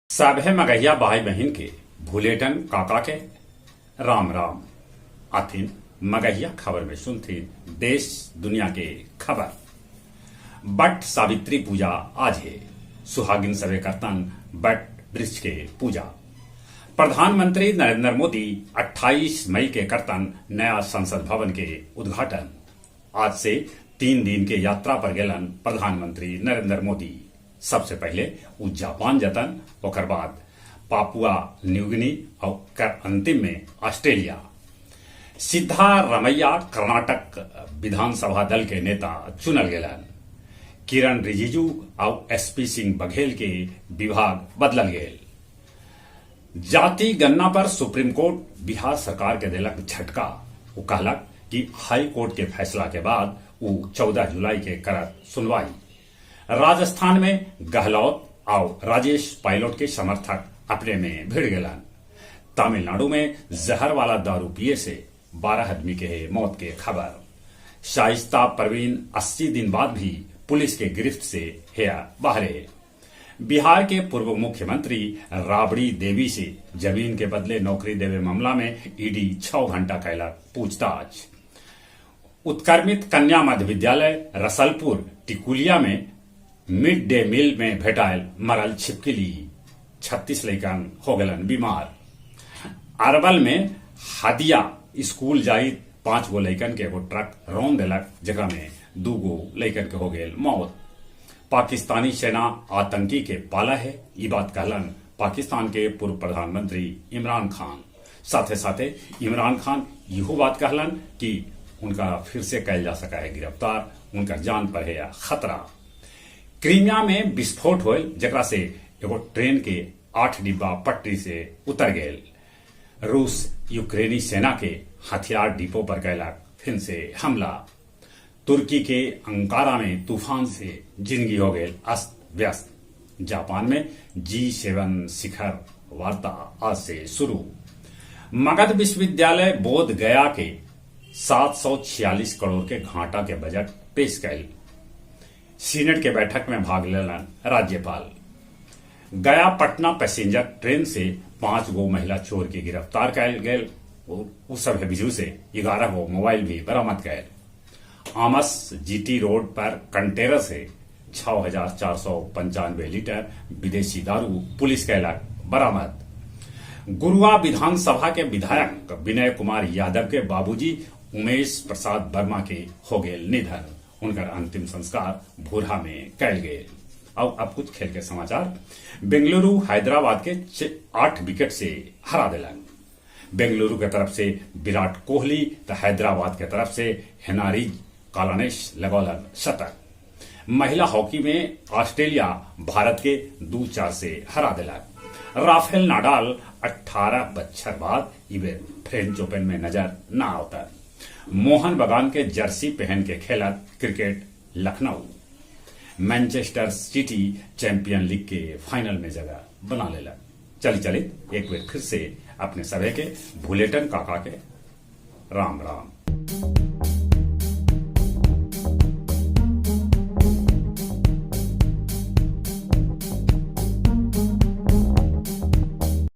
सभे मगहिया भाई बहन के भूलेटन काका के राम राम आथिन मगहिया खबर में सुनथी देश दुनिया के खबर। बट सावित्री पूजा आज है, सुहागिन सवे करतन बट वृक्ष के पूजा। प्रधानमंत्री नरेंद्र मोदी 28 मई के करतन नया संसद भवन के उद्घाटन। आज से 3 दिन के यात्रा पर गेलन प्रधानमंत्री नरेंद्र मोदी। सबसे पहले उ जापान जतन, ओकर बाद पापुआ न्यूगिनी और अंतिम में ऑस्ट्रेलिया। सिद्धारमैया कर्नाटक विधानसभा दल के नेता चुनल गेलन। किरण रिजिजू और एसपी सिंह बघेल के विभाग बदलल गेल। जाति गणना पर सुप्रीम कोर्ट बिहार सरकार के दिलक झटका। वो कहलक कि हाई कोर्ट के फैसला के बाद वो 14 जुलाई के करत सुनवाई। राजस्थान में गहलोत और राजेश पायलट के समर्थक अपने में भिड़ गेलन। तमिलनाडु में जहर वाला दारू पिए से 12 आदमी के मौत के खबर। शाइस्ता परवीन 80 दिन बाद भी पुलिस के गिरफ्त से है बाहरे। बिहार के पूर्व मुख्यमंत्री राबड़ी देवी से जमीन के बदले नौकरी देवे मामला में ईडी 6 घंटा कैलक पूछताछ। उत्क्रमित कन्या मध्य विद्यालय रसलपुर टिकुलिया में मिड डे मील में भेटायल मरल छिपकली। 36 लड़कन हो गलन बीमार। अरवल में हदिया स्कूल जाई 5 गो लड़कन के एगो ट्रक रौन देलक, जगह में 2 गो लड़कन के हो गए मौत। पाकिस्तानी सेना आतंकी के पाला है, ये बात कहलन पाकिस्तान के पूर्व प्रधानमंत्री इमरान खान। साथे साथे इमरान खान यहो बात कहलन कि उनका फिर से कैल जा सका है गिरफ्तार, उनका जान पर है खतरा। क्रीमिया में विस्फोट हुए, जकरा से एगो ट्रेन के 8 डिब्बा पटरी से उतर गए। रूस यूक्रेनी सेना के हथियार डिपो पर कैलक फिर से हमला। तुर्की के अंकारा में तूफान से जिंदगी हो गए अस्त व्यस्त। जापान में G7 शिखर वार्ता आज से शुरू। मगध विश्वविद्यालय बोध गया के 746 करोड़ के घाटा के बजट पेश कैल। सीनेट के बैठक में भाग लेलन राज्यपाल। गया पटना पैसेंजर ट्रेन से 5 गो महिला चोर की गिरफ्तार कैल गए। उस सब बिजू से 11 गो मोबाइल भी बरामद कैल। आमस जीटी रोड पर कंटेनर से 6495 लीटर विदेशी दारू पुलिस कैलक बरामद। गुरुआ विधानसभा के विधायक विनय कुमार यादव के बाबूजी उमेश प्रसाद वर्मा के हो गए निधन। उनका अंतिम संस्कार भूरा में कैल गए। और अब कुछ खेल के समाचार। बेंगलुरु हैदराबाद के 8 विकेट से हरा दिलन। बेंगलुरु के तरफ से विराट कोहली तो हैदराबाद के तरफ से हेनारी कालानेश लगौलन शतक। महिला हॉकी में ऑस्ट्रेलिया भारत के 2-4 से हरा दिलक। राफेल नाडाल 18 बछर बाद इबे फ्रेंच ओपन में नजर न आवता। मोहन बगान के जर्सी पहन के खेलत cricket Lucknow. Manchester city champion league के फाइनल में जगह बना लेला। चली एक बार फिर से अपने सभी के भूलेटन काका के राम राम।